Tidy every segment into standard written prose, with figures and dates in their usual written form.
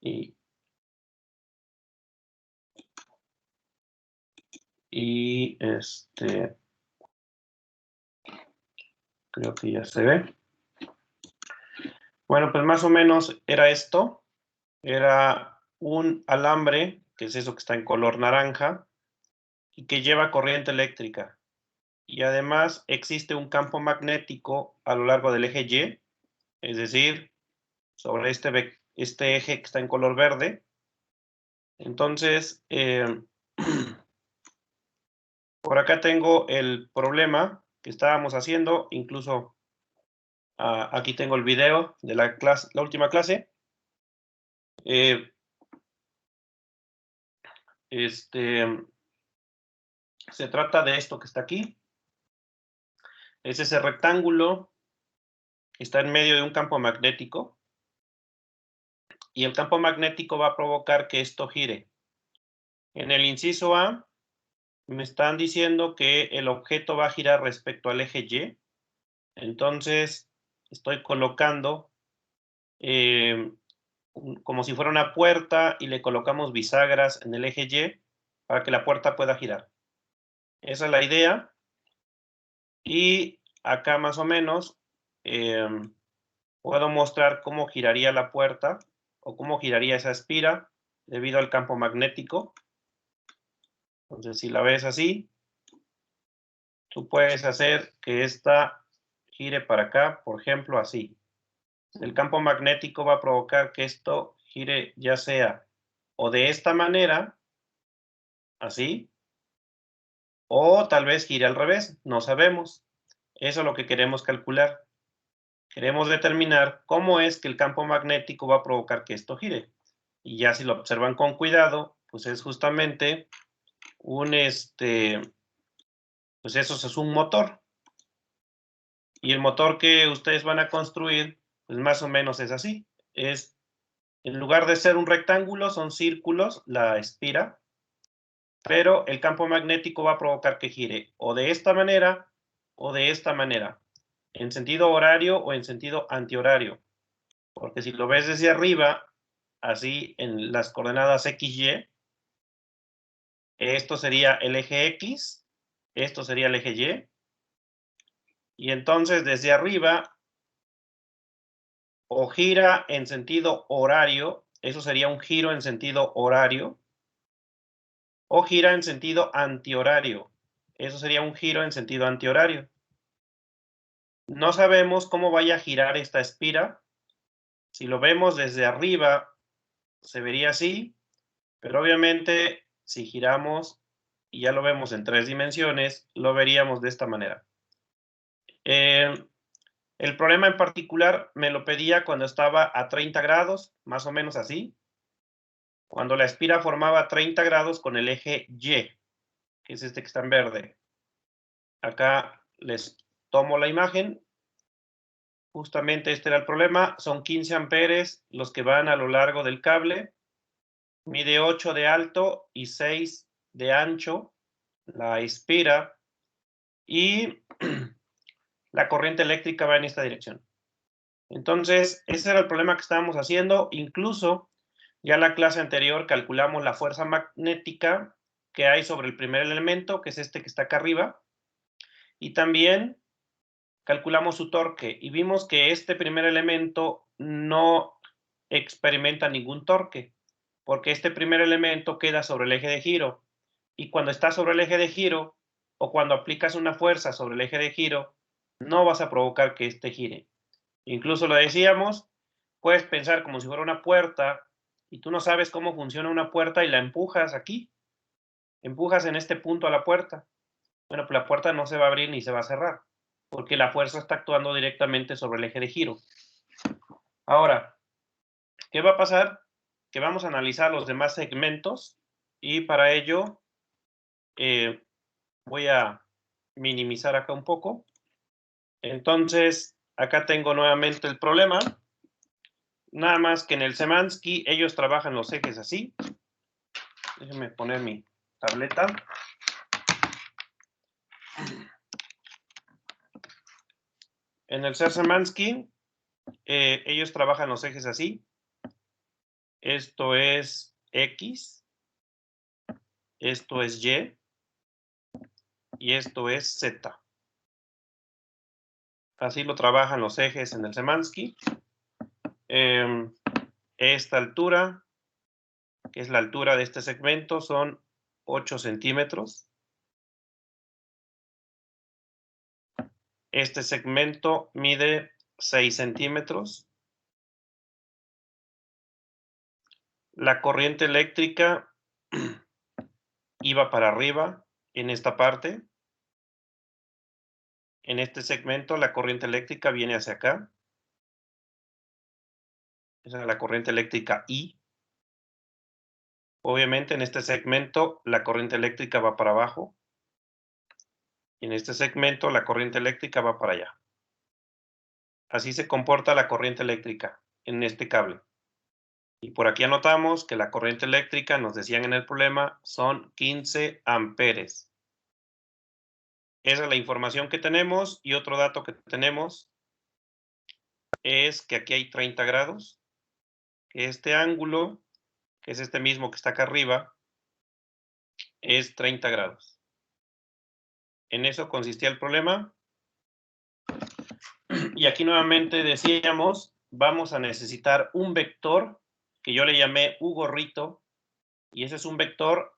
Y creo que ya se ve. Bueno, pues más o menos era esto. Era un alambre, que es eso que está en color naranja, y que lleva corriente eléctrica. Y además existe un campo magnético a lo largo del eje Y, es decir, sobre este eje que está en color verde. Entonces, por acá tengo el problema que estábamos haciendo, incluso aquí tengo el video de la última clase. Se trata de esto que está aquí. Es ese rectángulo que está en medio de un campo magnético. Y el campo magnético va a provocar que esto gire. En el inciso A, me están diciendo que el objeto va a girar respecto al eje Y. Entonces, estoy colocando como si fuera una puerta y le colocamos bisagras en el eje Y para que la puerta pueda girar. Esa es la idea. Y acá más o menos puedo mostrar cómo giraría la puerta o cómo giraría esa espira debido al campo magnético. Entonces, si la ves así, tú puedes hacer que esta gire para acá, por ejemplo, así. El campo magnético va a provocar que esto gire ya sea o de esta manera, así, o tal vez gire al revés, no sabemos. Eso es lo que queremos calcular. Queremos determinar cómo es que el campo magnético va a provocar que esto gire. Y ya si lo observan con cuidado, pues es justamente pues eso es un motor. Y el motor que ustedes van a construir, pues más o menos es así. En lugar de ser un rectángulo, son círculos, la espira, pero el campo magnético va a provocar que gire o de esta manera o de esta manera, en sentido horario o en sentido antihorario. Porque si lo ves desde arriba, así en las coordenadas X, Y, esto sería el eje X, esto sería el eje Y, y entonces desde arriba o gira en sentido horario, eso sería un giro en sentido horario, o gira en sentido antihorario, eso sería un giro en sentido antihorario. No sabemos cómo vaya a girar esta espira. Si lo vemos desde arriba, se vería así, pero obviamente si giramos y ya lo vemos en 3 dimensiones, lo veríamos de esta manera. El problema en particular me lo pedía cuando estaba a 30 grados, más o menos así. Cuando la espira formaba 30 grados con el eje Y, que es este que está en verde. Acá les tomo la imagen. Justamente este era el problema. Son 15 amperes los que van a lo largo del cable. Mide 8 de alto y 6 de ancho la espira. Y la corriente eléctrica va en esta dirección. Entonces, ese era el problema que estábamos haciendo. Incluso, ya en la clase anterior calculamos la fuerza magnética que hay sobre el primer elemento, que es este que está acá arriba. Y también calculamos su torque y vimos que este primer elemento no experimenta ningún torque, porque este primer elemento queda sobre el eje de giro. Y cuando está sobre el eje de giro, o cuando aplicas una fuerza sobre el eje de giro, no vas a provocar que este gire. Incluso lo decíamos, puedes pensar como si fuera una puerta y tú no sabes cómo funciona una puerta y la empujas aquí. Empujas en este punto a la puerta. Bueno, pues la puerta no se va a abrir ni se va a cerrar, porque la fuerza está actuando directamente sobre el eje de giro. Ahora, ¿qué va a pasar? Que vamos a analizar los demás segmentos y para ello voy a minimizar acá un poco. Entonces, acá tengo nuevamente el problema. Nada más que en el Semansky ellos trabajan los ejes así. Déjenme poner mi tableta. En el Semansky ellos trabajan los ejes así. Esto es X. Esto es Y. Y esto es Z. Así lo trabajan los ejes en el Szymanski. Esta altura, que es la altura de este segmento, son 8 centímetros. Este segmento mide 6 centímetros. La corriente eléctrica iba para arriba en esta parte. En este segmento la corriente eléctrica viene hacia acá. Esa es la corriente eléctrica I. Obviamente en este segmento la corriente eléctrica va para abajo. Y en este segmento la corriente eléctrica va para allá. Así se comporta la corriente eléctrica en este cable. Y por aquí anotamos que la corriente eléctrica, nos decían en el problema, son 15 amperes. Esa es la información que tenemos. Y otro dato que tenemos es que aquí hay 30 grados. Que este ángulo, que es este mismo que está acá arriba, es 30 grados. En eso consistía el problema. Y aquí nuevamente decíamos, vamos a necesitar un vector que yo le llamé U gorrito. Y ese es un vector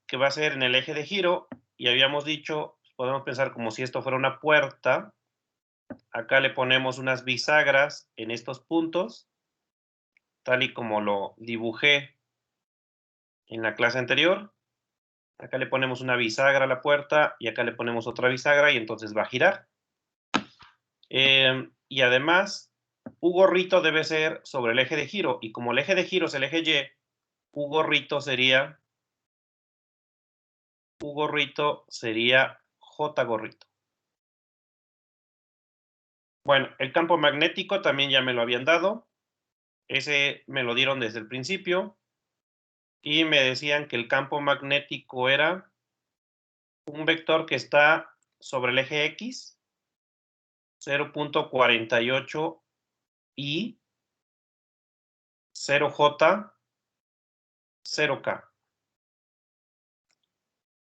que va a ser en el eje de giro. Y habíamos dicho, podemos pensar como si esto fuera una puerta. Acá le ponemos unas bisagras en estos puntos, tal y como lo dibujé en la clase anterior. Acá le ponemos una bisagra a la puerta y acá le ponemos otra bisagra y entonces va a girar. Y además, U gorrito debe ser sobre el eje de giro. Y como el eje de giro es el eje Y, U gorrito sería J gorrito. Bueno, el campo magnético también ya me lo habían dado. Ese me lo dieron desde el principio. Y me decían que el campo magnético era un vector que está sobre el eje X, 0.48 y 0J, 0K.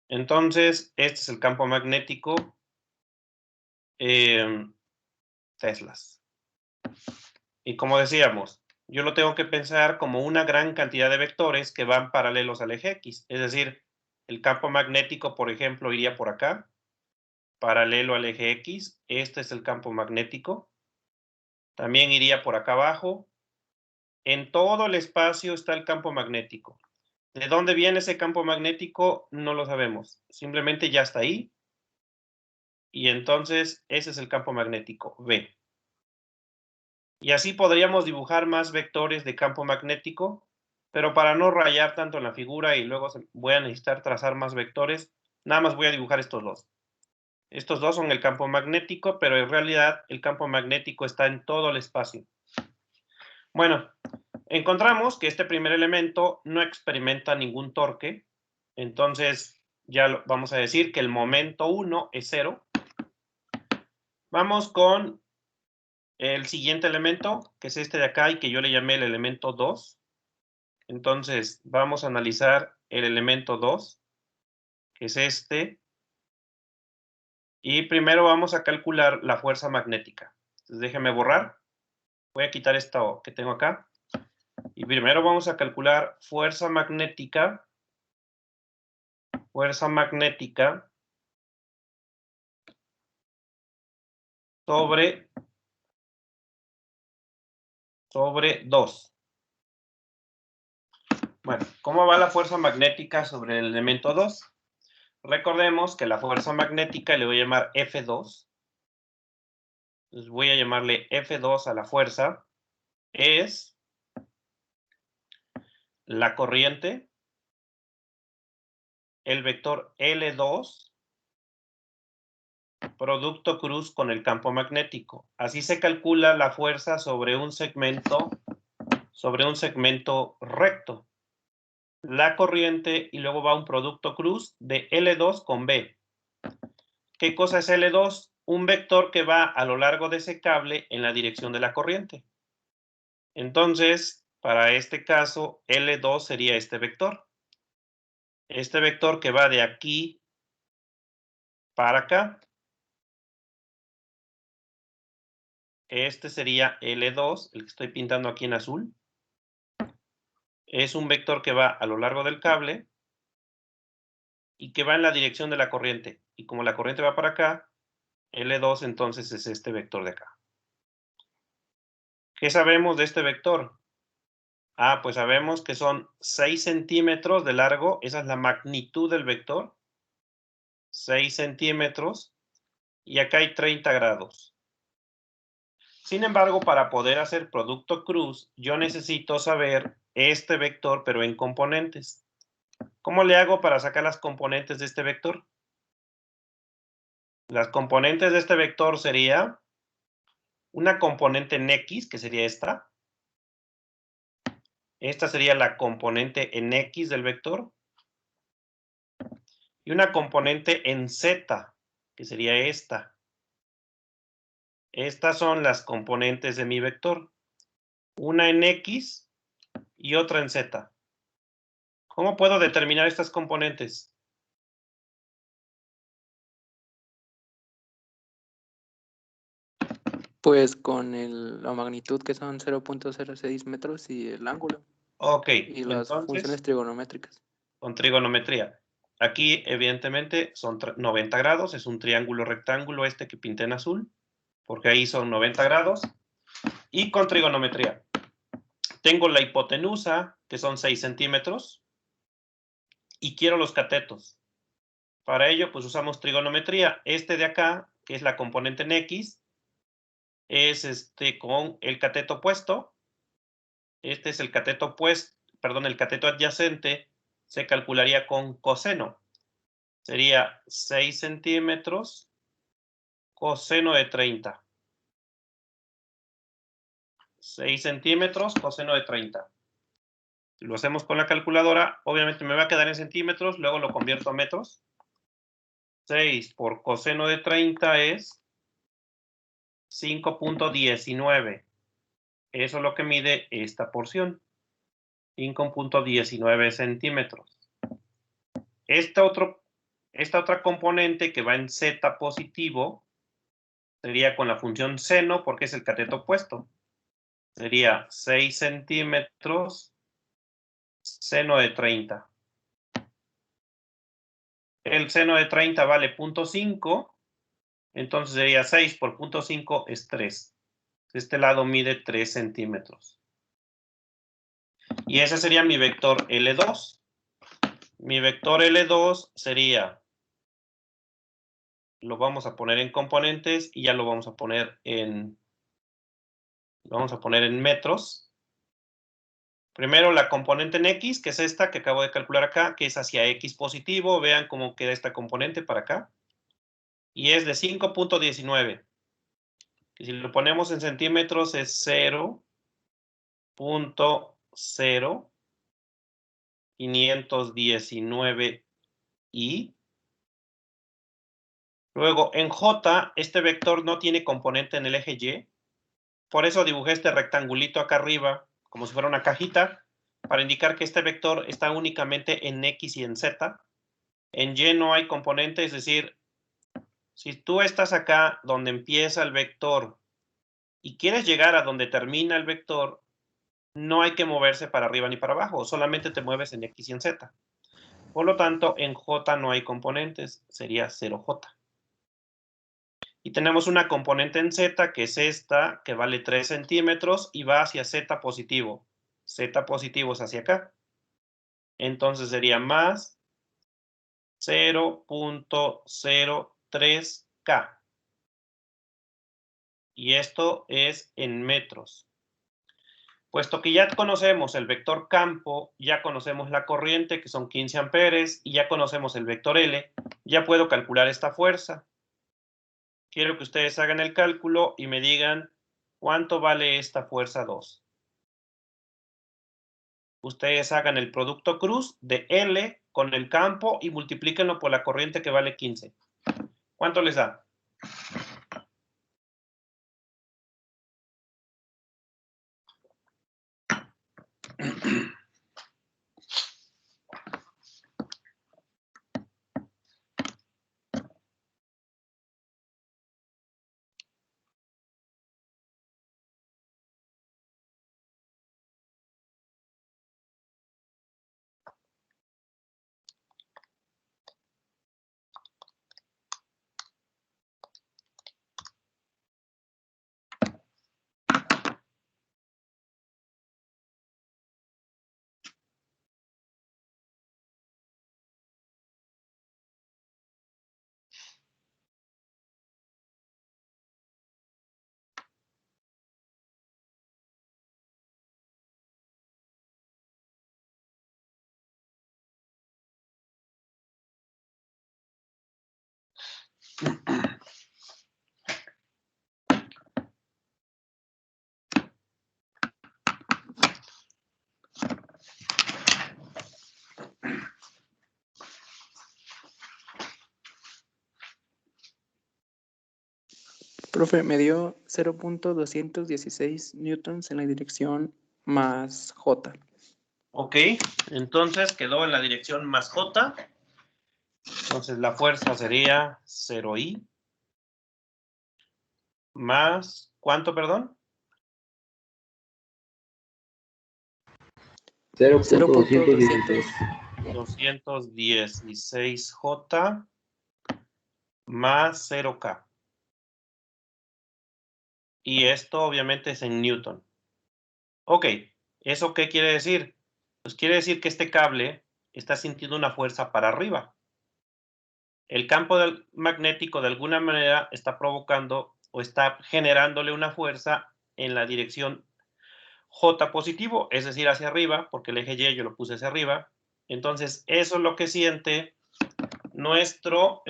Entonces, este es el campo magnético Teslas. Y como decíamos, yo lo tengo que pensar como una gran cantidad de vectores que van paralelos al eje X. Es decir, el campo magnético, por ejemplo, iría por acá, paralelo al eje X. Este es el campo magnético. También iría por acá abajo. En todo el espacio está el campo magnético. ¿De dónde viene ese campo magnético? No lo sabemos. Simplemente ya está ahí. Y entonces ese es el campo magnético, B. Y así podríamos dibujar más vectores de campo magnético, pero para no rayar tanto en la figura y luego voy a necesitar trazar más vectores, nada más voy a dibujar estos dos. Estos dos son el campo magnético, pero en realidad el campo magnético está en todo el espacio. Bueno, encontramos que este primer elemento no experimenta ningún torque, entonces ya vamos a decir que el momento 1 es 0. Vamos con el siguiente elemento, que es este de acá y que yo le llamé el elemento 2. Entonces vamos a analizar el elemento 2, que es este. Y primero vamos a calcular la fuerza magnética. Entonces déjenme borrar. Voy a quitar esto que tengo acá. Y primero vamos a calcular fuerza magnética. Fuerza magnética sobre 2. Bueno, ¿cómo va la fuerza magnética sobre el elemento 2? Recordemos que la fuerza magnética le voy a llamar F2. Entonces voy a llamarle F2 a la fuerza. Es la corriente, el vector L2, producto cruz con el campo magnético. Así se calcula la fuerza sobre un segmento recto. La corriente y luego va un producto cruz de L2 con B. ¿Qué cosa es L2? Un vector que va a lo largo de ese cable en la dirección de la corriente. Entonces, Para este caso, L2 sería este vector. Este vector que va de aquí para acá. Este sería L2, el que estoy pintando aquí en azul. Es un vector que va a lo largo del cable y que va en la dirección de la corriente. Y como la corriente va para acá, L2 entonces es este vector de acá. ¿Qué sabemos de este vector? Pues sabemos que son 6 centímetros de largo, esa es la magnitud del vector. 6 centímetros, y acá hay 30 grados. Sin embargo, para poder hacer producto cruz, yo necesito saber este vector, pero en componentes. ¿Cómo le hago para sacar las componentes de este vector? Las componentes de este vector sería una componente en X, que sería esta. Esta sería la componente en X del vector. Y una componente en Z, que sería esta. Estas son las componentes de mi vector. Una en X y otra en Z. ¿Cómo puedo determinar estas componentes? Pues con la magnitud que son 0.06 metros y el ángulo. Ok, Y las entonces, funciones trigonométricas. con trigonometría. Aquí, evidentemente, son 90 grados, es un triángulo rectángulo este que pinté en azul, porque ahí son 90 grados. Y con trigonometría. Tengo la hipotenusa, que son 6 centímetros, y quiero los catetos. Para ello, pues usamos trigonometría. Este de acá, que es la componente en X, es con el cateto opuesto. Este es el cateto opuesto, perdón, el cateto adyacente se calcularía con coseno. Sería 6 centímetros coseno de 30. 6 centímetros coseno de 30. Si lo hacemos con la calculadora, obviamente me va a quedar en centímetros, luego lo convierto a metros. 6 por coseno de 30 es 5.19. Eso es lo que mide esta porción. 5.19 centímetros. Esta otra componente que va en Z positivo sería con la función seno, porque es el cateto opuesto. Sería 6 centímetros seno de 30. El seno de 30 vale 0.5, entonces sería 6 por 0.5 es 3. Este lado mide 3 centímetros. Y ese sería mi vector L2. Mi vector L2 sería, lo vamos a poner en componentes y ya lo vamos a poner en metros. Primero la componente en X, que es esta que acabo de calcular acá, que es hacia X positivo. Vean cómo queda esta componente para acá. Y es de 5.19. Que si lo ponemos en centímetros es 0.0519 y luego en J, este vector no tiene componente en el eje Y. Por eso dibujé este rectangulito acá arriba, como si fuera una cajita, para indicar que este vector está únicamente en X y en Z. En Y no hay componente, es decir, si tú estás acá donde empieza el vector y quieres llegar a donde termina el vector, no hay que moverse para arriba ni para abajo, solamente te mueves en X y en Z. Por lo tanto, en J no hay componentes, sería 0J. Y tenemos una componente en Z, que es esta, que vale 3 centímetros y va hacia Z positivo. Z positivo es hacia acá. Entonces sería más 0.03K. Y esto es en metros. Puesto que ya conocemos el vector campo, ya conocemos la corriente, que son 15 amperes, y ya conocemos el vector L, ya puedo calcular esta fuerza. Quiero que ustedes hagan el cálculo y me digan cuánto vale esta fuerza 2. Ustedes hagan el producto cruz de L con el campo y multiplíquenlo por la corriente que vale 15. ¿Cuánto les da? Profe, me dio 0.216 newtons en la dirección más J. Ok, entonces quedó en la dirección más J. Entonces la fuerza sería 0I más, ¿cuánto, perdón? 0.216. 216J más 0K. Y esto obviamente es en Newton. Ok, ¿eso qué quiere decir? Pues quiere decir que este cable está sintiendo una fuerza para arriba. El campo magnético de alguna manera está provocando o está generándole una fuerza en la dirección J positivo, es decir, hacia arriba, porque el eje Y yo lo puse hacia arriba. Entonces, eso es lo que siente nuestra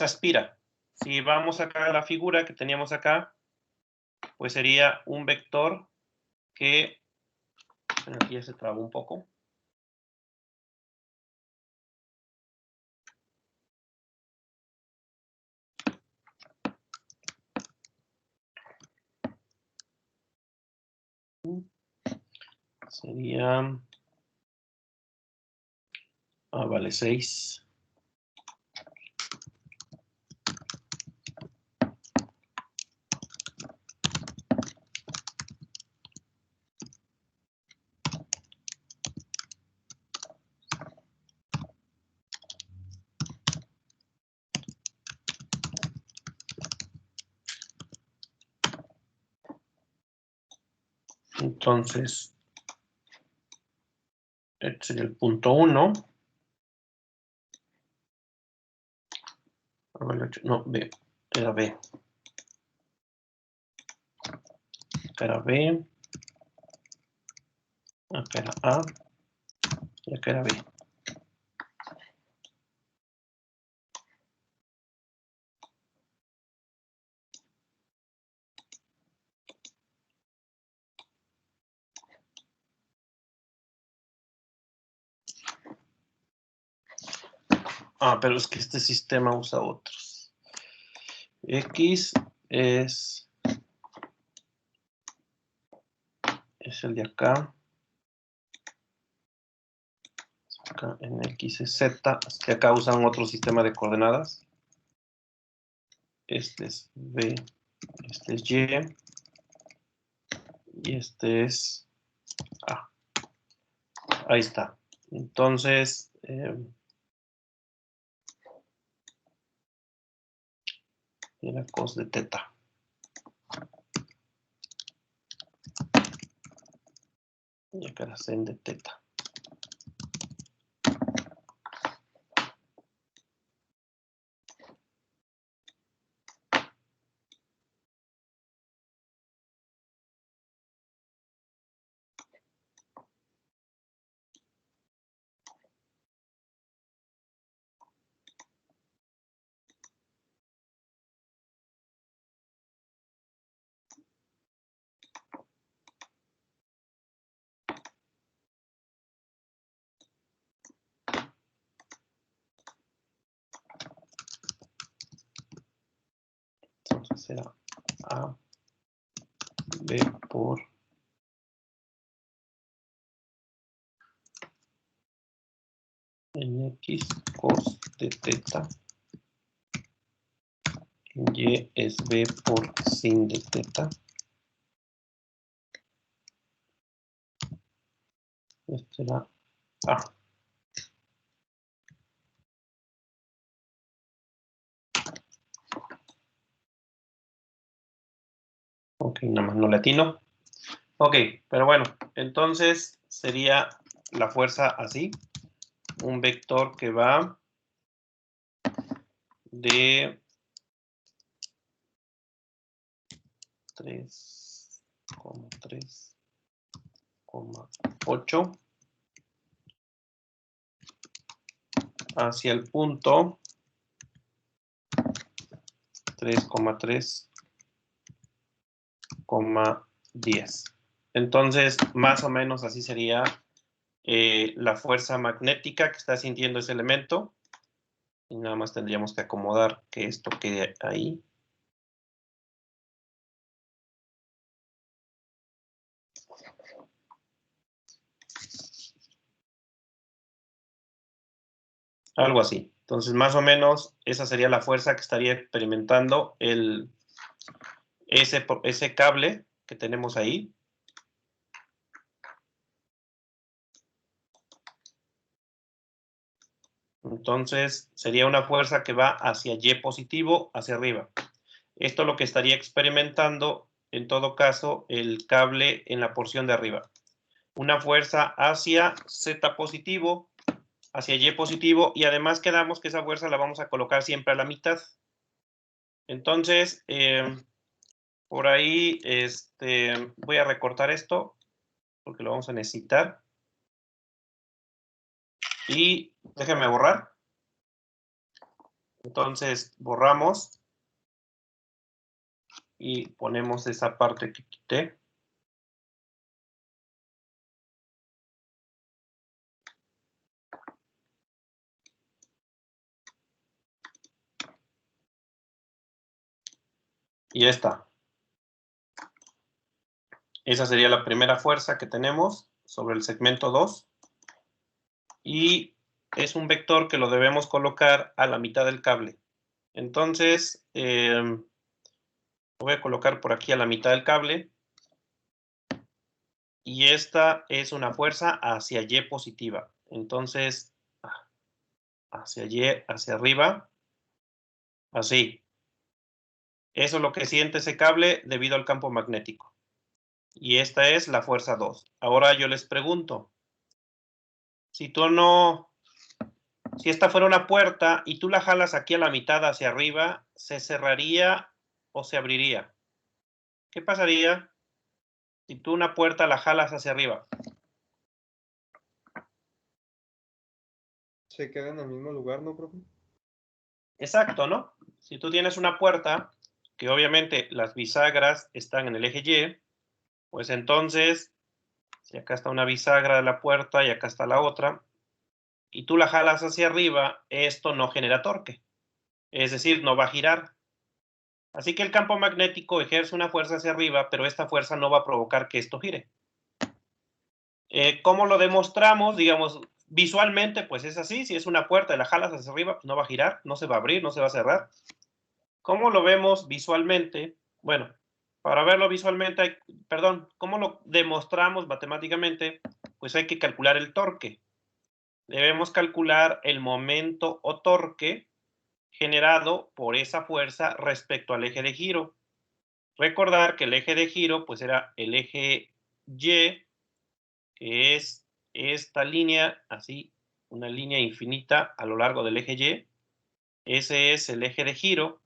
espira. Si vamos acá a la figura que teníamos acá, pues sería un vector que, aquí ya se trabó un poco. Sería, vale, 6. Entonces, este sería el punto 1. No, B. Era B. Acá era B. Acá era A. Y acá era B. Pero es que este sistema usa otros. X es el de acá. Acá en X es Z. Es que acá usan otro sistema de coordenadas. Este es B. Este es Y. Y este es A. Ahí está. Entonces, era cos de teta. Y acá era sen de teta. Entonces era A, B por en X cos de teta. Y es B por sin de teta. Este será A. Ok, nada más no latino. Ok, pero bueno, entonces sería la fuerza así. Un vector que va de 3,8 hacia el punto 3,3,10. Entonces, más o menos así sería la fuerza magnética que está sintiendo ese elemento. Y nada más tendríamos que acomodar que esto quede ahí. Algo así. Entonces, más o menos, esa sería la fuerza que estaría experimentando ese cable que tenemos ahí. Entonces, sería una fuerza que va hacia Y positivo, hacia arriba. Esto es lo que estaría experimentando, en todo caso, el cable en la porción de arriba. Una fuerza hacia Z positivo, hacia Y positivo, y además quedamos que esa fuerza la vamos a colocar siempre a la mitad. Entonces, por ahí voy a recortar esto, porque lo vamos a necesitar. Y déjenme borrar. Entonces, borramos. Y ponemos esa parte que quité. Y ya está. Esa sería la primera fuerza que tenemos sobre el segmento 2. Y es un vector que lo debemos colocar a la mitad del cable. Entonces, lo voy a colocar por aquí a la mitad del cable. Y esta es una fuerza hacia Y positiva. Entonces, hacia Y, hacia arriba. Así. Eso es lo que siente ese cable debido al campo magnético. Y esta es la fuerza 2. Ahora yo les pregunto, si esta fuera una puerta y tú la jalas aquí a la mitad hacia arriba, ¿se cerraría o se abriría? ¿Qué pasaría si tú una puerta la jalas hacia arriba? Se queda en el mismo lugar, ¿no, profe? Exacto, ¿no? Si tú tienes una puerta, que obviamente las bisagras están en el eje Y, pues entonces, si acá está una bisagra de la puerta y acá está la otra, y tú la jalas hacia arriba, esto no genera torque. Es decir, no va a girar. Así que el campo magnético ejerce una fuerza hacia arriba, pero esta fuerza no va a provocar que esto gire. ¿Cómo lo demostramos? Digamos, visualmente, pues es así. Si es una puerta y la jalas hacia arriba, pues no va a girar, no se va a abrir, no se va a cerrar. ¿Cómo lo vemos visualmente? Bueno, para verlo visualmente, ¿cómo lo demostramos matemáticamente? Pues hay que calcular el torque. Debemos calcular el momento o torque generado por esa fuerza respecto al eje de giro. Recordar que el eje de giro, pues era el eje Y, que es esta línea, así, una línea infinita a lo largo del eje Y. Ese es el eje de giro.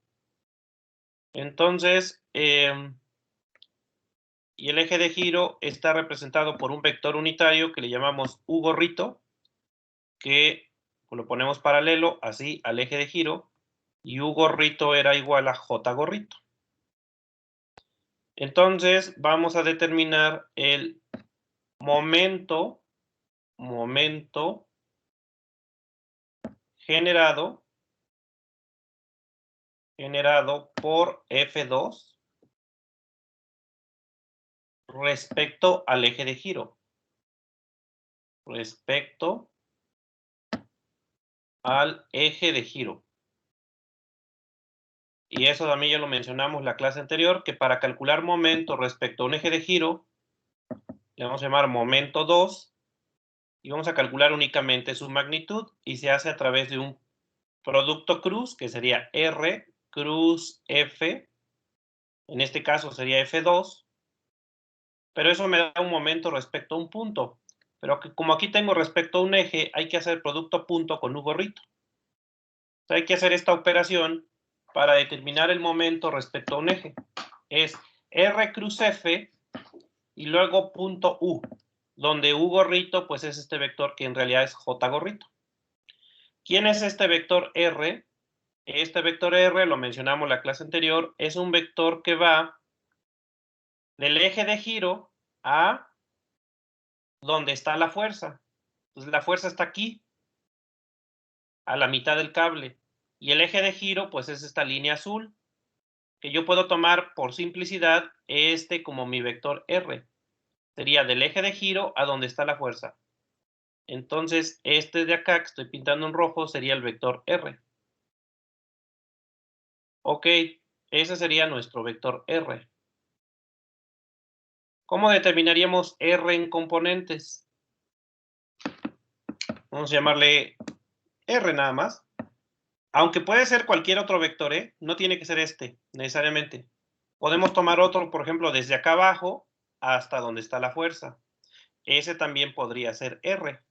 Entonces, y el eje de giro está representado por un vector unitario que le llamamos U gorrito, que lo ponemos paralelo, así, al eje de giro, y U gorrito era igual a J gorrito. Entonces, vamos a determinar el momento generado por F2 respecto al eje de giro. Respecto al eje de giro. Y eso también ya lo mencionamos en la clase anterior, que para calcular momento respecto a un eje de giro, le vamos a llamar momento 2, y vamos a calcular únicamente su magnitud, y se hace a través de un producto cruz, que sería R cruz F, en este caso sería F2, pero eso me da un momento respecto a un punto. Pero que como aquí tengo respecto a un eje, hay que hacer producto punto con un gorrito. O sea, hay que hacer esta operación para determinar el momento respecto a un eje. Es R cruz F y luego punto U, donde U gorrito pues es este vector que en realidad es J gorrito. ¿Quién es este vector R? Este vector R, lo mencionamos en la clase anterior, es un vector que va del eje de giro a donde está la fuerza. Entonces la fuerza está aquí, a la mitad del cable. Y el eje de giro, pues es esta línea azul, que yo puedo tomar por simplicidad este como mi vector R. Sería del eje de giro a donde está la fuerza. Entonces, este de acá, que estoy pintando en rojo, sería el vector R. Ok, ese sería nuestro vector R. ¿Cómo determinaríamos R en componentes? Vamos a llamarle R nada más. Aunque puede ser cualquier otro vector, ¿eh? No tiene que ser este, necesariamente. Podemos tomar otro, por ejemplo, desde acá abajo hasta donde está la fuerza. Ese también podría ser R.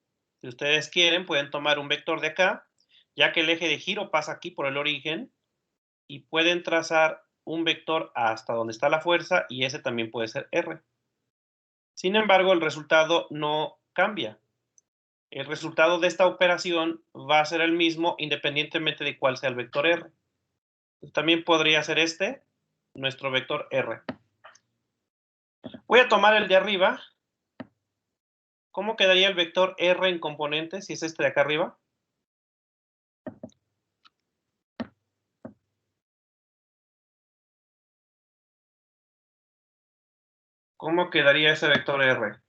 Si ustedes quieren, pueden tomar un vector de acá, ya que el eje de giro pasa aquí por el origen, y pueden trazar un vector hasta donde está la fuerza, y ese también puede ser R. Sin embargo, el resultado no cambia. El resultado de esta operación va a ser el mismo independientemente de cuál sea el vector R. Entonces, también podría ser este, nuestro vector R. Voy a tomar el de arriba. ¿Cómo quedaría el vector R en componentes si es este de acá arriba? ¿Cómo quedaría ese vector R?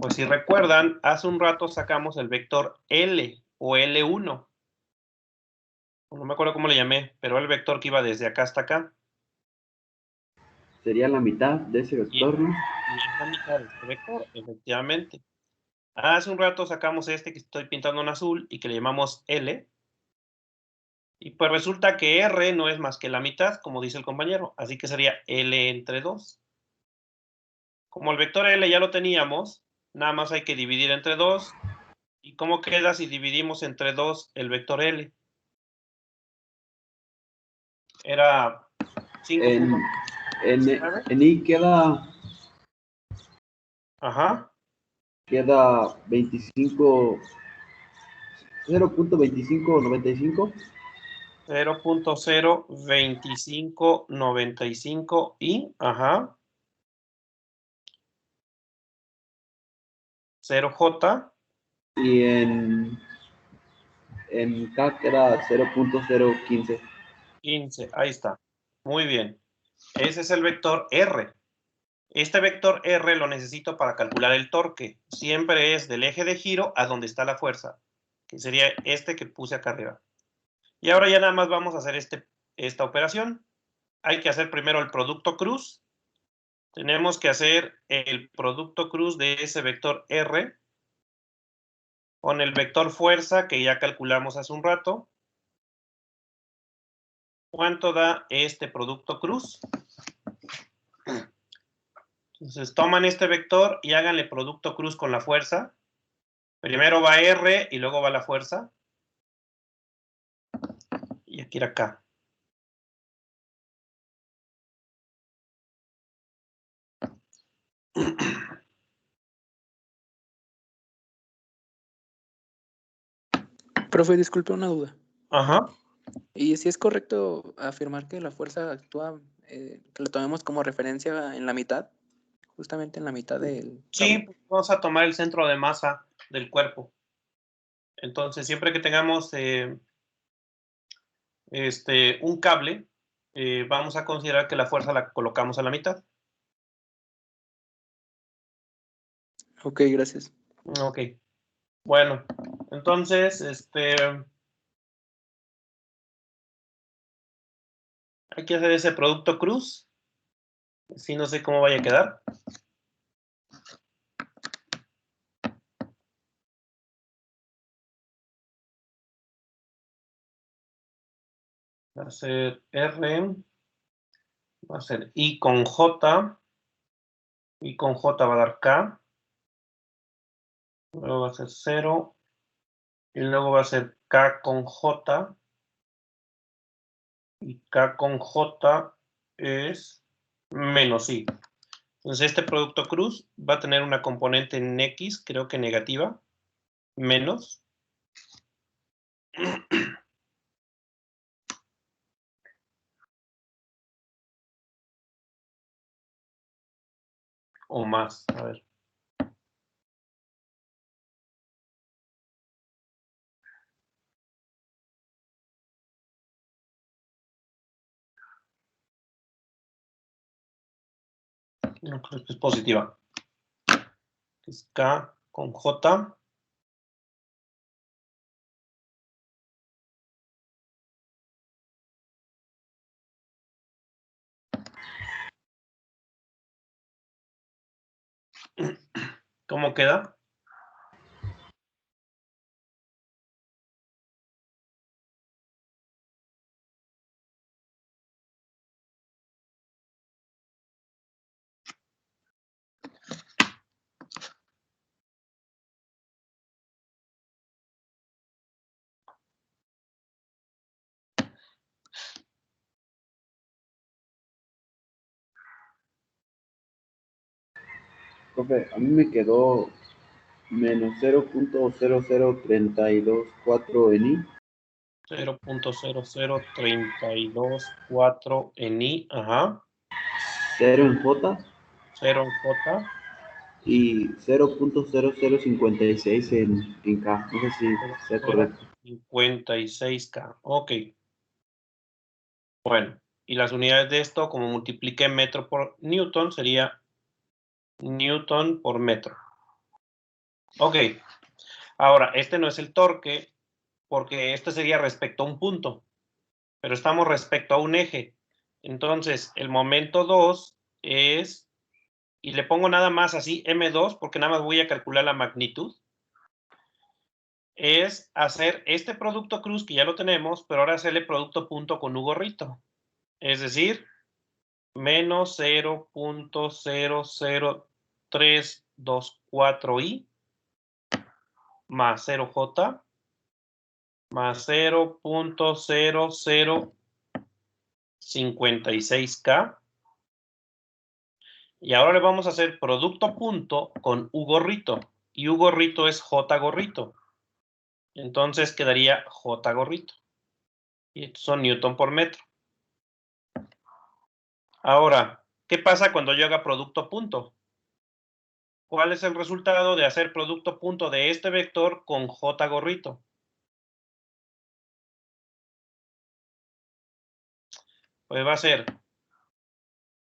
Pues si recuerdan, hace un rato sacamos el vector L o L1. No me acuerdo cómo le llamé, pero el vector que iba desde acá hasta acá. Sería la mitad de ese vector, ¿no? Y es la mitad de este vector, efectivamente. Hace un rato sacamos este que estoy pintando en azul y que le llamamos L. Y pues resulta que R no es más que la mitad, como dice el compañero. Así que sería L entre 2. Como el vector L ya lo teníamos, nada más hay que dividir entre 2. ¿Y cómo queda si dividimos entre 2 el vector L? Era 5. En I queda Ajá. 25, 0.2595. 0.02595 y, ajá, 0J. Y en K queda 0.015. 15, ahí está. Muy bien. Ese es el vector R. Este vector R lo necesito para calcular el torque. Siempre es del eje de giro a donde está la fuerza, que sería este que puse acá arriba. Y ahora ya nada más vamos a hacer esta operación. Hay que hacer primero el producto cruz. Tenemos que hacer el producto cruz de ese vector R con el vector fuerza que ya calculamos hace un rato. ¿Cuánto da este producto cruz? Entonces toman este vector y háganle producto cruz con la fuerza. Primero va R y luego va la fuerza. Y aquí era K. Profe, disculpe una duda. Ajá. ¿Y si es correcto afirmar que la fuerza actúa, que lo tomemos como referencia en la mitad? Justamente en la mitad del Sí, cable. pues vamos a tomar el centro de masa del cuerpo. Entonces, siempre que tengamos un cable, vamos a considerar que la fuerza la colocamos a la mitad. Ok, gracias. Ok. Bueno, entonces, hay que hacer ese producto cruz. Sí, no sé cómo vaya a quedar. Va a ser R, va a ser I con J, I con J va a dar K, luego va a ser 0, y luego va a ser K con J, y K con J es menos I. Entonces este producto cruz va a tener una componente en X, creo que negativa, menos. O más, a ver. No, creo que es positiva. Es K con J. ¿Cómo queda? Profe, a mí me quedó menos 0.00324 en I, 0.00324 en I, ajá. 0 en J 0 en J, y 0.0056 en K. No sé si sea correcto. 0.56K. Ok. Bueno, y las unidades de esto, como multipliqué metro por newton, sería newton por metro. Ok. Ahora, este no es el torque, porque este sería respecto a un punto, pero estamos respecto a un eje. Entonces, el momento 2 es, y le pongo nada más así, M2, porque nada más voy a calcular la magnitud, es hacer este producto cruz, que ya lo tenemos, pero ahora hacerle producto punto con U gorrito. Es decir, menos 0.00324i más 0j más 0.0056k. Y ahora le vamos a hacer producto punto con U gorrito. Y U gorrito es J gorrito. Entonces quedaría J gorrito. Y estos son newton por metro. Ahora, ¿qué pasa cuando yo haga producto punto? ¿Cuál es el resultado de hacer producto punto de este vector con J gorrito? Pues va a ser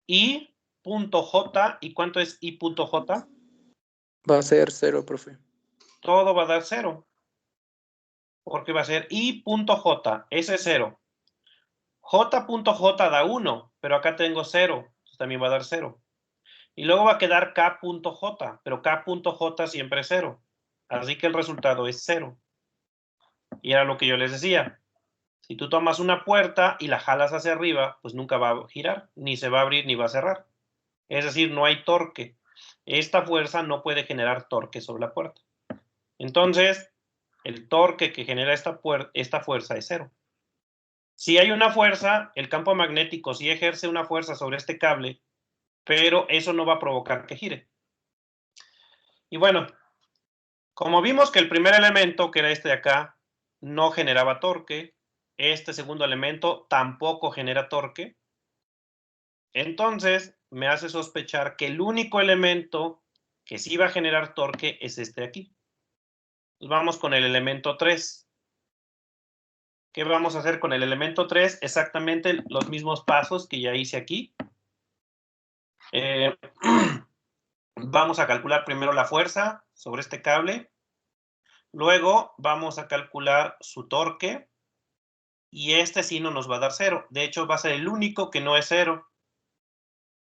I.J. ¿Y cuánto es I.J? Va a ser 0, profe. Todo va a dar 0. Porque va a ser I.J. Ese es 0. J.J da 1, pero acá tengo 0. Entonces también va a dar 0. Y luego va a quedar K.J, pero K.J siempre es 0. Así que el resultado es 0. Y era lo que yo les decía. Si tú tomas una puerta y la jalas hacia arriba, pues nunca va a girar, ni se va a abrir ni va a cerrar. Es decir, no hay torque. Esta fuerza no puede generar torque sobre la puerta. Entonces, el torque que genera esta fuerza es 0. Si hay una fuerza, el campo magnético sí ejerce una fuerza sobre este cable, pero eso no va a provocar que gire. Y bueno, como vimos que el primer elemento, que era este de acá, no generaba torque, este segundo elemento tampoco genera torque, entonces me hace sospechar que el único elemento que sí va a generar torque es este de aquí. Vamos con el elemento 3. ¿Qué vamos a hacer con el elemento 3? Exactamente los mismos pasos que ya hice aquí. vamos a calcular primero la fuerza sobre este cable. Luego vamos a calcular su torque. Y este sí no nos va a dar 0. De hecho, va a ser el único que no es 0.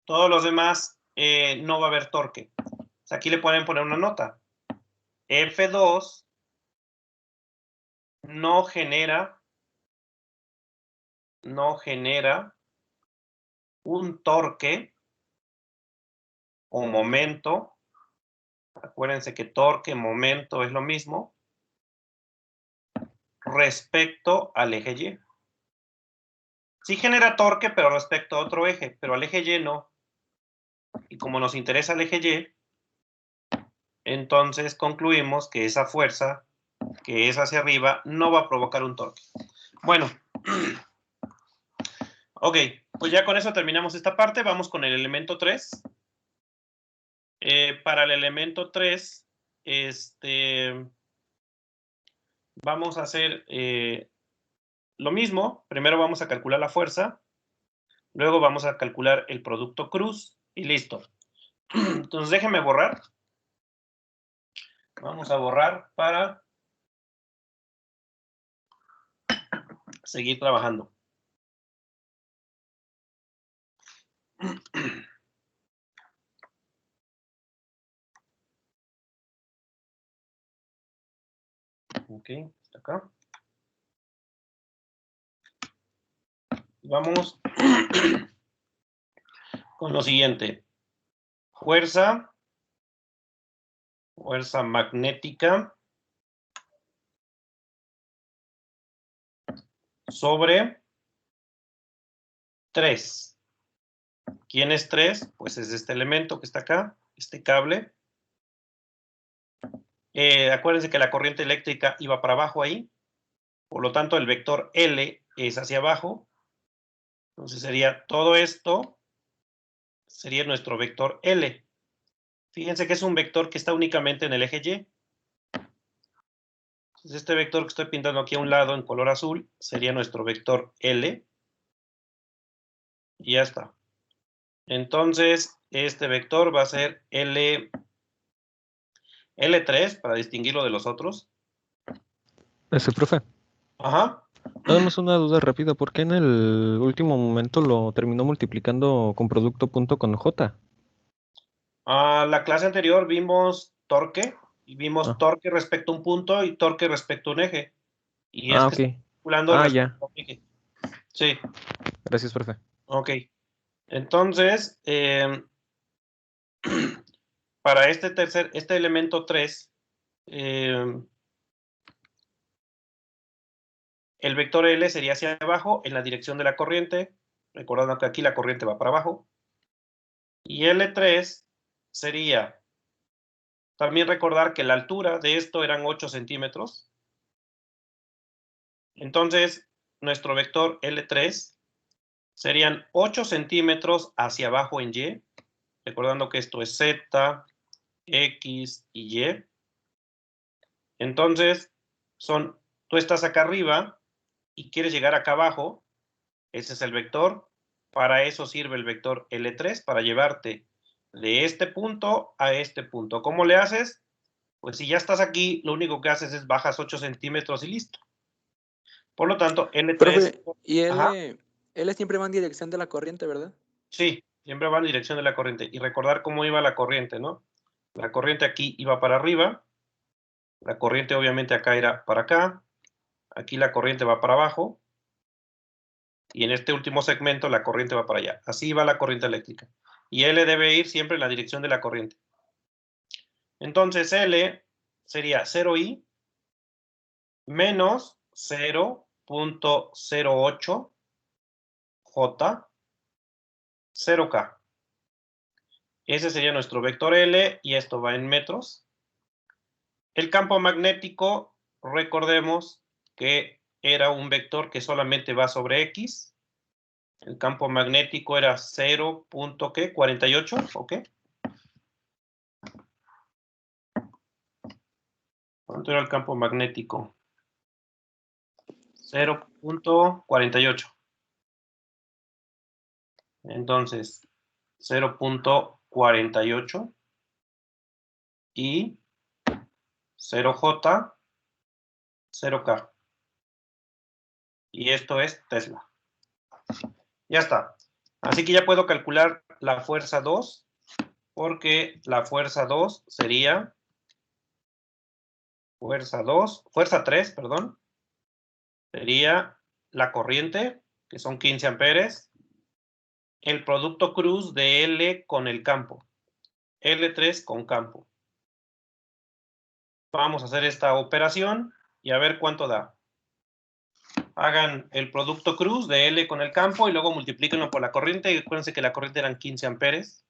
Todos los demás no va a haber torque. O sea, aquí le pueden poner una nota. F2 no genera un torque o momento. Acuérdense que torque, momento es lo mismo respecto al eje Y. Sí genera torque, pero respecto a otro eje, pero al eje Y no. Y como nos interesa el eje Y, entonces concluimos que esa fuerza que es hacia arriba no va a provocar un torque. Bueno, ok, pues ya con eso terminamos esta parte. Vamos con el elemento 3. Para el elemento 3, vamos a hacer lo mismo. Primero vamos a calcular la fuerza, luego vamos a calcular el producto cruz y listo. Entonces déjenme borrar. Vamos a borrar para seguir trabajando. Ok, está acá. Vamos con lo siguiente. Fuerza magnética sobre 3. ¿Quién es 3? Pues es este elemento que está acá, este cable. Acuérdense que la corriente eléctrica iba para abajo ahí. Por lo tanto, el vector L es hacia abajo. Entonces sería todo esto, sería nuestro vector L. Fíjense que es un vector que está únicamente en el eje Y. Entonces este vector que estoy pintando aquí a un lado en color azul sería nuestro vector L. Y ya está. Entonces, este vector va a ser L3 para distinguirlo de los otros. Profe, Ajá. nada más una duda rápida. ¿Por qué en el último momento lo terminó multiplicando con producto punto con J? La clase anterior vimos torque, y vimos Ah. torque respecto a un punto y torque respecto a un eje. Y Ah, este ok. está calculando Ah, respecto ya. a un eje. Sí, Gracias, profe. ok. Entonces, para este elemento 3, el vector L sería hacia abajo en la dirección de la corriente, recordando que aquí la corriente va para abajo. Y L3 sería, también recordar que la altura de esto eran 8 centímetros. Entonces, nuestro vector L3 serían 8 centímetros hacia abajo en Y, recordando que esto es Z, X y Y. Entonces, tú estás acá arriba y quieres llegar acá abajo, ese es el vector. Para eso sirve el vector L3, para llevarte de este punto a este punto. ¿Cómo le haces? Pues si ya estás aquí, lo único que haces es bajas 8 centímetros y listo. Por lo tanto, L3... Profe, y Ajá, L siempre va en dirección de la corriente, ¿verdad? sí, siempre va en dirección de la corriente. Y recordar cómo iba la corriente, ¿no? La corriente aquí iba para arriba. La corriente obviamente acá era para acá. Aquí la corriente va para abajo. Y en este último segmento la corriente va para allá. Así va la corriente eléctrica. Y L debe ir siempre en la dirección de la corriente. Entonces L sería 0I menos 0.08 J 0K. Ese sería nuestro vector L y esto va en metros. El campo magnético, recordemos que era un vector que solamente va sobre X. El campo magnético era 0.48, ¿ok? ¿Cuánto era el campo magnético? 0.48. Entonces, 0.48 y 0J, 0K. Y esto es Tesla. Ya está. Así que ya puedo calcular la fuerza 2, porque la fuerza 2 sería fuerza 3, perdón, sería la corriente, que son 15 amperes, el producto cruz de L con el campo, L3 con campo. Vamos a hacer esta operación y a ver cuánto da. Hagan el producto cruz de L con el campo y luego multiplíquenlo por la corriente. Y acuérdense que la corriente eran 15 amperes.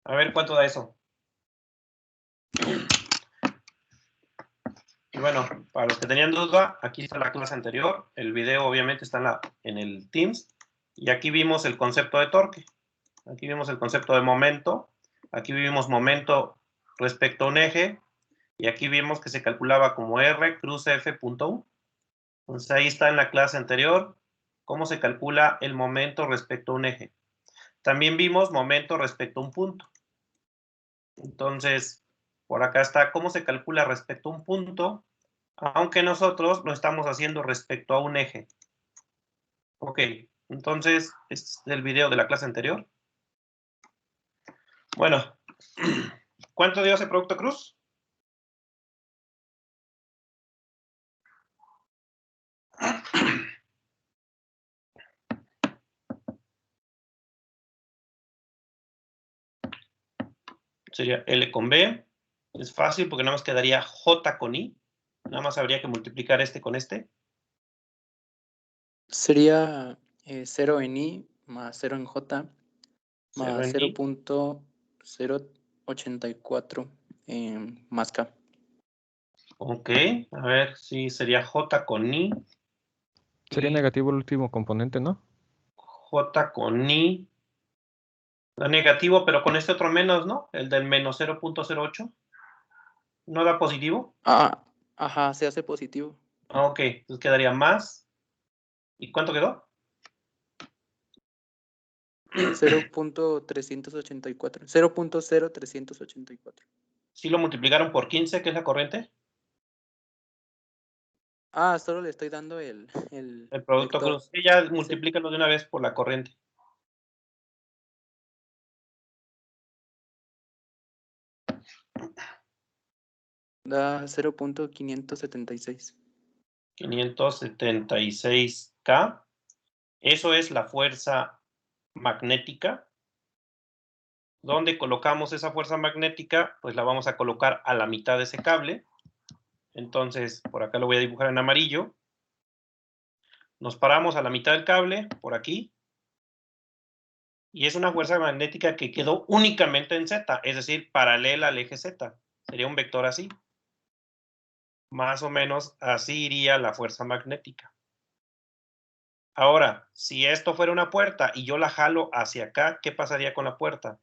A ver cuánto da eso. Y bueno, para los que tenían duda, aquí está la clase anterior. El video obviamente está en el Teams. Y aquí vimos el concepto de torque. Aquí vimos el concepto de momento. Aquí vimos momento respecto a un eje. Y aquí vimos que se calculaba como R cruz F punto U. Entonces ahí está en la clase anterior cómo se calcula el momento respecto a un eje. También vimos momento respecto a un punto. Entonces, por acá está cómo se calcula respecto a un punto, aunque nosotros lo estamos haciendo respecto a un eje. Ok, entonces, este es el video de la clase anterior. Bueno, ¿cuánto dio ese producto cruz? Sería L con B. Es fácil porque nada más quedaría J con I. Nada más habría que multiplicar este con este. Sería 0 en I más 0 en J más 0.084 más K. Ok, a ver si sería J con I. Sería negativo el último componente, ¿no? J con I. Da negativo, pero con este otro menos, ¿no? El del menos 0.08. ¿No da positivo? Ah, ajá, se hace positivo. Ah, ok, entonces quedaría más. ¿Y cuánto quedó? 0.384. 0.0384. ¿Sí lo multiplicaron por 15, que es la corriente? Ah, solo le estoy dando el El producto vector. cruz. Sí, ya Ese. multiplícalo de una vez por la corriente. Da 0.576. 576K. Eso es la fuerza magnética. ¿Dónde colocamos esa fuerza magnética? Pues la vamos a colocar a la mitad de ese cable. Entonces, por acá lo voy a dibujar en amarillo. Nos paramos a la mitad del cable, por aquí. Y es una fuerza magnética que quedó únicamente en Z, es decir, paralela al eje Z. Sería un vector así. Más o menos así iría la fuerza magnética. Ahora, si esto fuera una puerta y yo la jalo hacia acá, ¿qué pasaría con la puerta?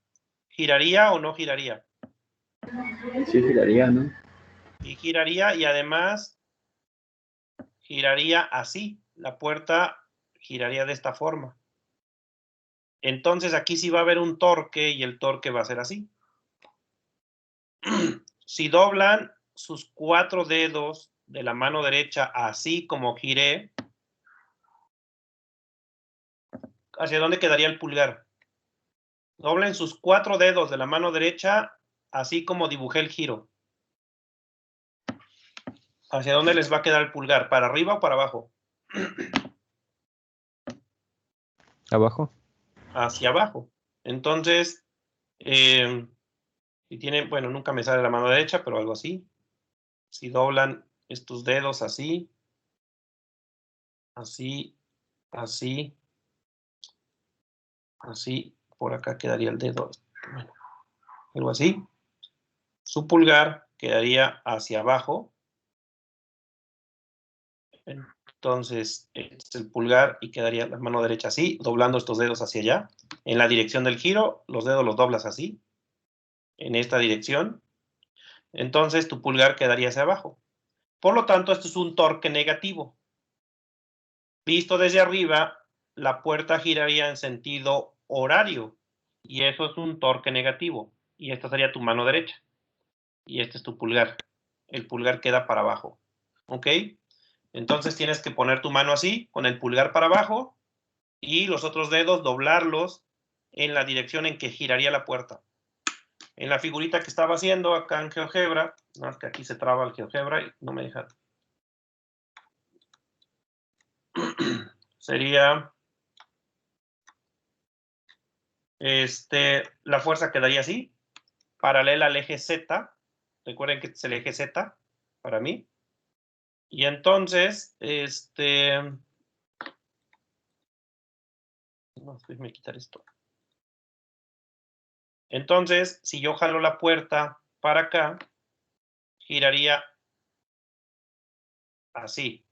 ¿Giraría o no giraría? Sí, giraría, ¿no? Y giraría, y además giraría así. La puerta giraría de esta forma. Entonces aquí sí va a haber un torque y el torque va a ser así. Si doblan sus 4 dedos de la mano derecha así como giré, ¿hacia dónde quedaría el pulgar? Doblen sus 4 dedos de la mano derecha así como dibujé el giro. ¿Hacia dónde les va a quedar el pulgar? ¿Para arriba o para abajo? Abajo. Hacia abajo. Entonces, si tienen, bueno, nunca me sale la mano derecha, pero algo así. Si doblan estos dedos así, así, así, así, por acá quedaría el dedo, bueno, algo así. Su pulgar quedaría hacia abajo. Entonces, este es el pulgar y quedaría la mano derecha así, doblando estos dedos hacia allá. En la dirección del giro, los dedos los doblas así, en esta dirección. Entonces, tu pulgar quedaría hacia abajo. Por lo tanto, esto es un torque negativo. Visto desde arriba, la puerta giraría en sentido horario y eso es un torque negativo. y esta sería tu mano derecha. Y este es tu pulgar. El pulgar queda para abajo. ¿Ok? Entonces tienes que poner tu mano así, con el pulgar para abajo, y los otros dedos doblarlos en la dirección en que giraría la puerta. En la figurita que estaba haciendo acá en GeoGebra, no, es que aquí se traba el GeoGebra y no me deja. Sería, la fuerza quedaría así, paralela al eje Z. Recuerden que este es el eje Z para mí. Y entonces, no, déjame quitar esto. Entonces, si yo jalo la puerta para acá, giraría así.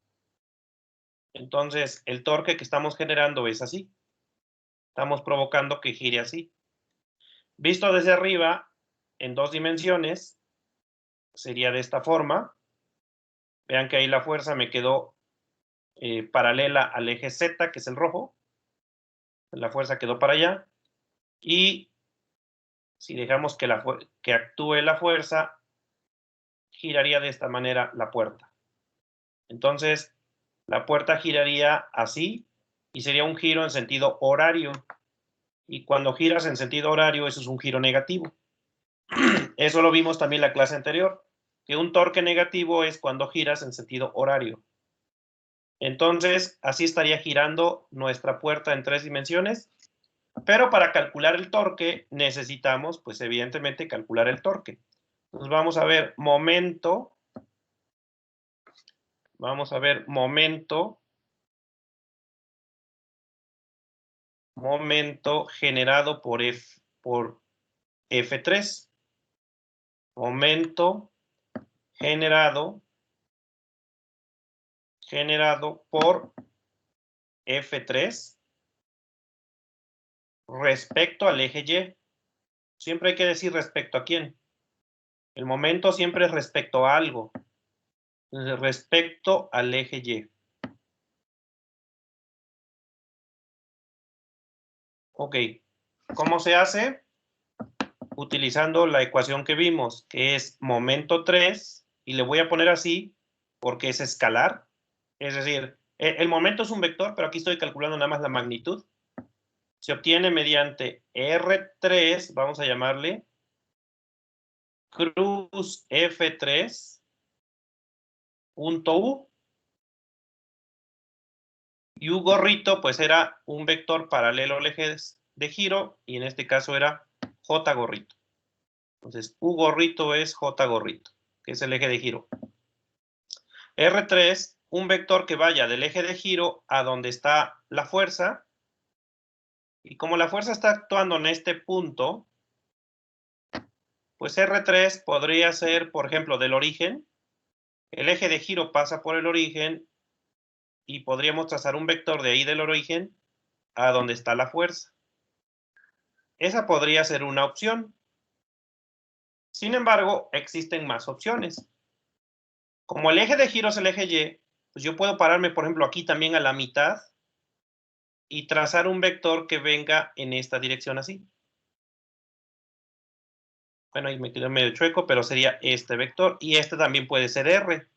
Entonces, el torque que estamos generando es así. Estamos provocando que gire así. Visto desde arriba, en 2 dimensiones, sería de esta forma. Vean que ahí la fuerza me quedó paralela al eje Z, que es el rojo. La fuerza quedó para allá. Y si dejamos que actúe la fuerza, giraría de esta manera la puerta. Entonces, la puerta giraría así y sería un giro en sentido horario. Y cuando giras en sentido horario, eso es un giro negativo. Eso lo vimos también en la clase anterior, que un torque negativo es cuando giras en sentido horario. Entonces, así estaría girando nuestra puerta en 3 dimensiones, pero para calcular el torque necesitamos, pues evidentemente, calcular el torque. Entonces vamos a ver momento generado por F3. Momento generado por F3 respecto al eje Y. Siempre hay que decir respecto a quién. El momento siempre es respecto a algo. Entonces, respecto al eje Y. Ok. ¿Cómo se hace? Utilizando la ecuación que vimos, que es momento 3, y le voy a poner así porque es escalar. Es decir, el momento es un vector, pero aquí estoy calculando nada más la magnitud. Se obtiene mediante R3, vamos a llamarle cruz F3 punto U. Y U gorrito, pues era un vector paralelo al eje de giro, y en este caso era J gorrito. Entonces, U gorrito es J gorrito, que es el eje de giro. R3, un vector que vaya del eje de giro a donde está la fuerza. Y como la fuerza está actuando en este punto, pues R3 podría ser, por ejemplo, del origen. El eje de giro pasa por el origen y podríamos trazar un vector de ahí del origen a donde está la fuerza. Esa podría ser una opción. Sin embargo, existen más opciones. Como el eje de giro es el eje Y, pues yo puedo pararme, por ejemplo, aquí también a la mitad y trazar un vector que venga en esta dirección así. Bueno, ahí me quedó medio chueco, pero sería este vector, y este también puede ser R.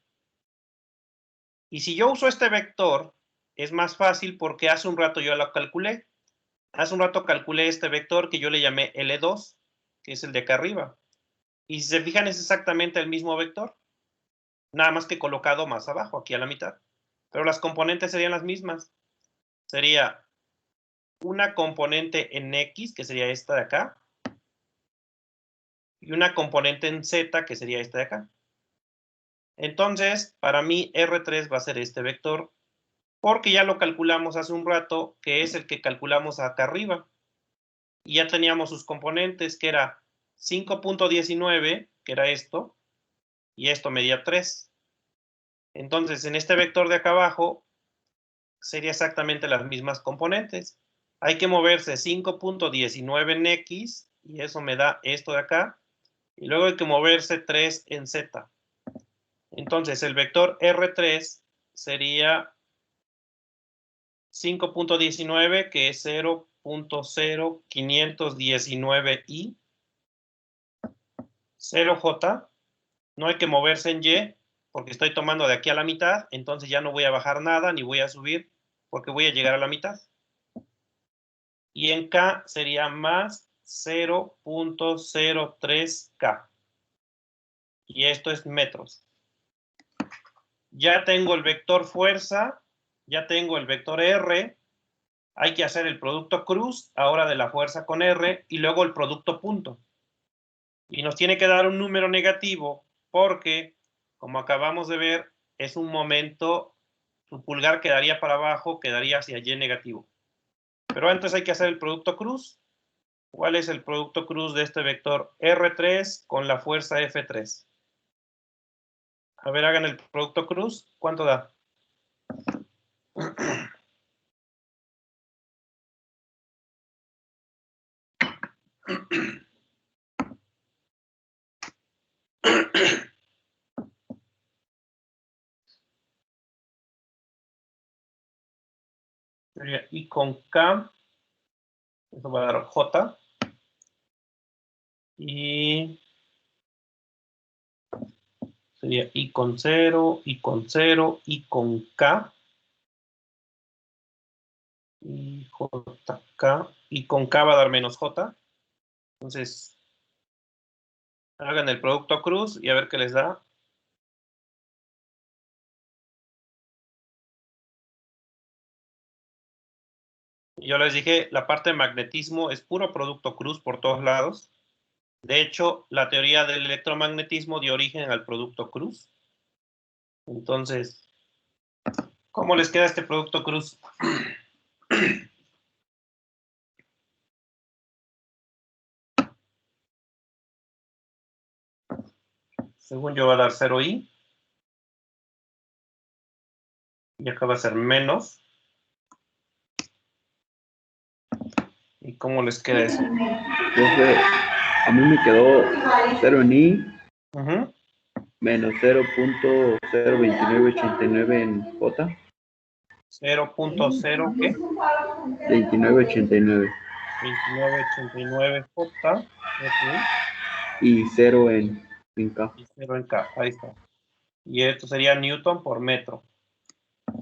Y si yo uso este vector, es más fácil porque hace un rato yo lo calculé. Hace un rato calculé este vector que yo le llamé L2, que es el de acá arriba. Y si se fijan, es exactamente el mismo vector, nada más que colocado más abajo, aquí a la mitad. Pero las componentes serían las mismas. Sería una componente en X, que sería esta de acá, y una componente en Z, que sería esta de acá. Entonces, para mí, R3 va a ser este vector, porque ya lo calculamos hace un rato, que es el que calculamos acá arriba. Y ya teníamos sus componentes, que era 5.19, que era esto, y esto medía 3. Entonces, en este vector de acá abajo, sería exactamente las mismas componentes. Hay que moverse 5.19 en X, y eso me da esto de acá, y luego hay que moverse 3 en Z. Entonces, el vector R3 sería 5.19, que es 0.0519i, 0J. No hay que moverse en Y, porque estoy tomando de aquí a la mitad, entonces ya no voy a bajar nada, ni voy a subir, porque voy a llegar a la mitad. Y en K sería más 0.03K. Y esto es metros. Ya tengo el vector fuerza, ya tengo el vector R. Hay que hacer el producto cruz, ahora de la fuerza con R, y luego el producto punto. Y nos tiene que dar un número negativo, porque, como acabamos de ver, es un momento, tu pulgar quedaría para abajo, quedaría hacia Y negativo. Pero antes hay que hacer el producto cruz. ¿Cuál es el producto cruz de este vector R3 con la fuerza F3? A ver, hagan el producto cruz. ¿Cuánto da? Sería I con K. Eso va a dar J. Y sería I con 0, I con 0, I con K. Y JK. Y con K va a dar menos J. Entonces, hagan el producto cruz y a ver qué les da. Yo les dije, la parte de magnetismo es puro producto cruz por todos lados. De hecho, la teoría del electromagnetismo dio origen al producto cruz. Entonces, ¿cómo les queda este producto cruz? Según yo va a dar 0i. Y acá va a ser menos. ¿Y cómo les queda eso? Profe, a mí me quedó 0 en I, menos 0.02989 en J. 0.0 ¿qué? 2989. 2989 J. Okay. Y 0 en K. Y 0 en K. Ahí está. Y esto sería Newton por metro.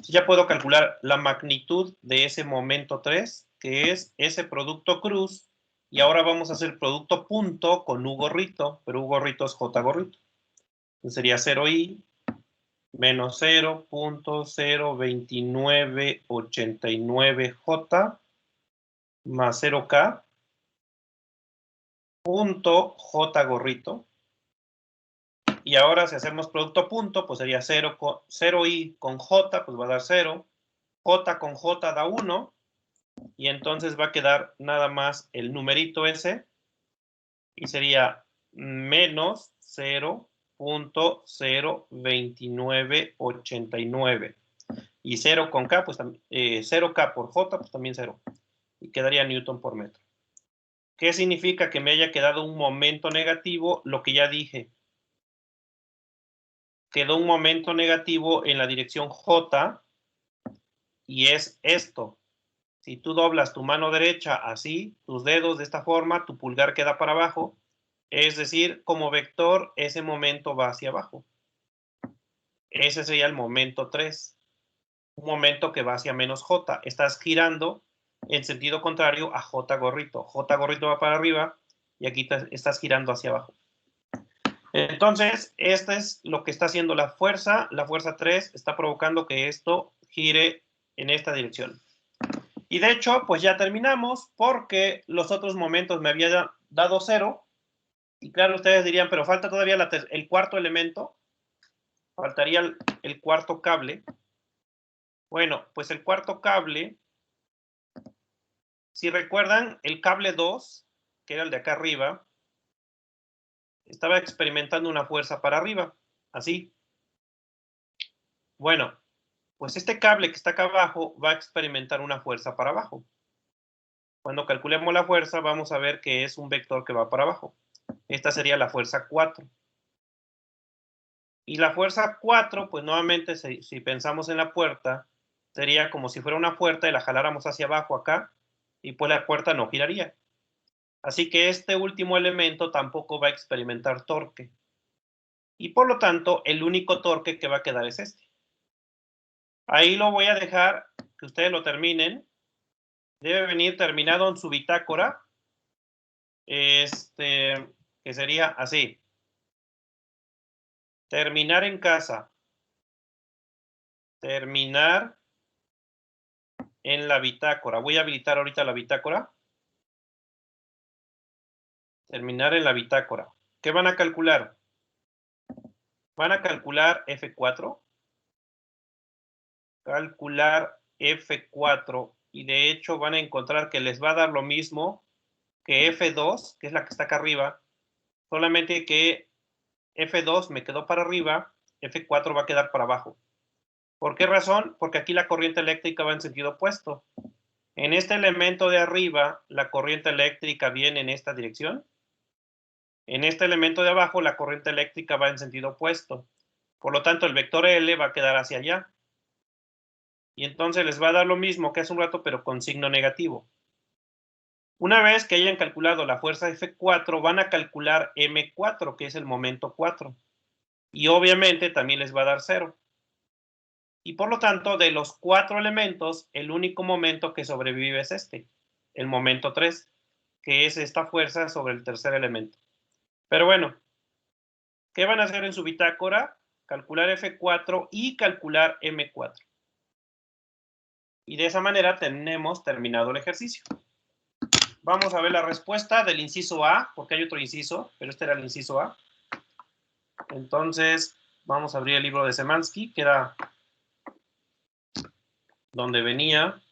Ya puedo calcular la magnitud de ese momento 3, que es ese producto cruz. Y ahora vamos a hacer producto punto con U gorrito, pero U gorrito es J gorrito. Entonces sería 0i menos 0.02989J más 0K punto J gorrito. Y ahora si hacemos producto punto, pues sería 0i con J, pues va a dar 0. J con J da 1. Y entonces va a quedar nada más el numerito ese. Y sería menos 0.02989. Y 0 con K, pues 0K por J, pues también 0. Y quedaría Newton por metro. ¿Qué significa que me haya quedado un momento negativo? Lo que ya dije. Quedó un momento negativo en la dirección J. Y es esto. Si tú doblas tu mano derecha así, tus dedos de esta forma, tu pulgar queda para abajo. Es decir, como vector, ese momento va hacia abajo. Ese sería el momento 3. Un momento que va hacia menos J. Estás girando en sentido contrario a J gorrito. J gorrito va para arriba y aquí estás girando hacia abajo. Entonces, esto es lo que está haciendo la fuerza. La fuerza 3 está provocando que esto gire en esta dirección. Y de hecho, pues ya terminamos porque los otros momentos me había dado 0. Y claro, ustedes dirían, pero falta todavía el cuarto elemento. Faltaría el cuarto cable. Bueno, pues el cuarto cable, si recuerdan, el cable 2, que era el de acá arriba, estaba experimentando una fuerza para arriba, así. Bueno, pues este cable que está acá abajo va a experimentar una fuerza para abajo. Cuando calculemos la fuerza, vamos a ver que es un vector que va para abajo. Esta sería la fuerza 4. Y la fuerza 4, pues nuevamente, si pensamos en la puerta, sería como si fuera una puerta y la jaláramos hacia abajo acá, y pues la puerta no giraría. Así que este último elemento tampoco va a experimentar torque. Y por lo tanto, el único torque que va a quedar es este. Ahí lo voy a dejar, que ustedes lo terminen. Debe venir terminado en su bitácora. Que sería así. Terminar en casa. Terminar en la bitácora. Voy a habilitar ahorita la bitácora. Terminar en la bitácora. ¿Qué van a calcular? Van a calcular F4. Calcular F4. Y de hecho van a encontrar que les va a dar lo mismo que F2, que es la que está acá arriba. Solamente que F2 me quedó para arriba, F4 va a quedar para abajo. ¿Por qué razón? Porque aquí la corriente eléctrica va en sentido opuesto. En este elemento de arriba, la corriente eléctrica viene en esta dirección. En este elemento de abajo, la corriente eléctrica va en sentido opuesto. Por lo tanto, el vector L va a quedar hacia allá. Y entonces les va a dar lo mismo que hace un rato, pero con signo negativo. Una vez que hayan calculado la fuerza F4, van a calcular M4, que es el momento 4. Y obviamente también les va a dar 0. Y por lo tanto, de los 4 elementos, el único momento que sobrevive es este, el momento 3, que es esta fuerza sobre el tercer elemento. Pero bueno, ¿qué van a hacer en su bitácora? Calcular F4 y calcular M4. Y de esa manera tenemos terminado el ejercicio. Vamos a ver la respuesta del inciso A, porque hay otro inciso, pero este era el inciso A. Entonces, vamos a abrir el libro de Szymanski, que era donde venía.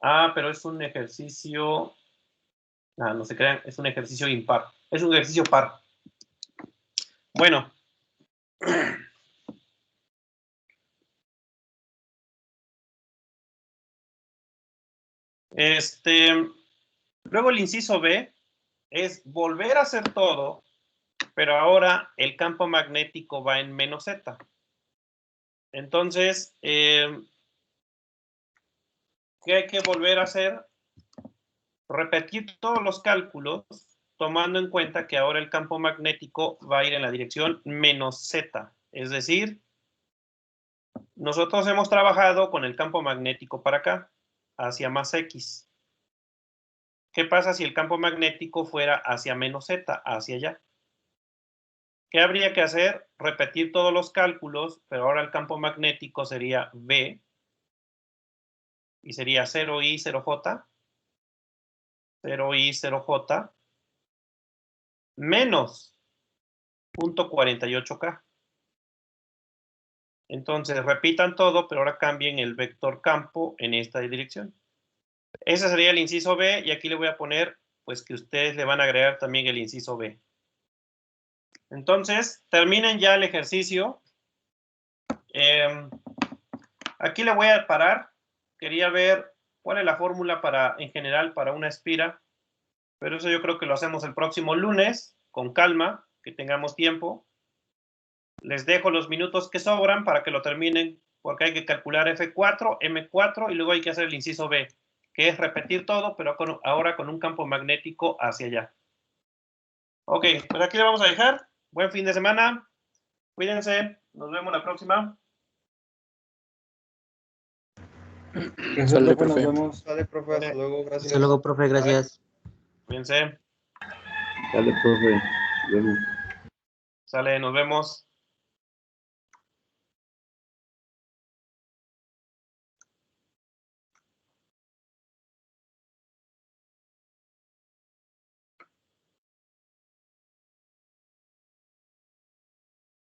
Ah, pero es un ejercicio... no se crean, es un ejercicio impar. Es un ejercicio par. Bueno. Luego el inciso B es volver a hacer todo, pero ahora el campo magnético va en menos Z. Entonces, ¿qué hay que volver a hacer? Repetir todos los cálculos, tomando en cuenta que ahora el campo magnético va a ir en la dirección menos Z. Es decir, nosotros hemos trabajado con el campo magnético para acá, hacia más X. ¿Qué pasa si el campo magnético fuera hacia menos Z, hacia allá? ¿Qué habría que hacer? Repetir todos los cálculos, pero ahora el campo magnético sería V, y sería 0I, 0J, 0I, 0J, menos 0.48K. Entonces, repitan todo, pero ahora cambien el vector campo en esta dirección. Ese sería el inciso B, y aquí le voy a poner, pues, que ustedes le van a agregar también el inciso B. Entonces, terminen ya el ejercicio. Aquí le voy a parar. Quería ver cuál es la fórmula en general para una espira, pero eso yo creo que lo hacemos el próximo lunes, con calma, que tengamos tiempo. Les dejo los minutos que sobran para que lo terminen, porque hay que calcular F4, M4 y luego hay que hacer el inciso B, que es repetir todo, pero ahora con un campo magnético hacia allá. Ok, pues aquí le vamos a dejar. Buen fin de semana. Cuídense. Nos vemos la próxima. Sale, profe. Nos vemos. Sale, profe. Hasta luego. Gracias. Hasta luego, profe. Gracias. Cuídense. Sale, profe. Nos vemos. Sale, nos vemos.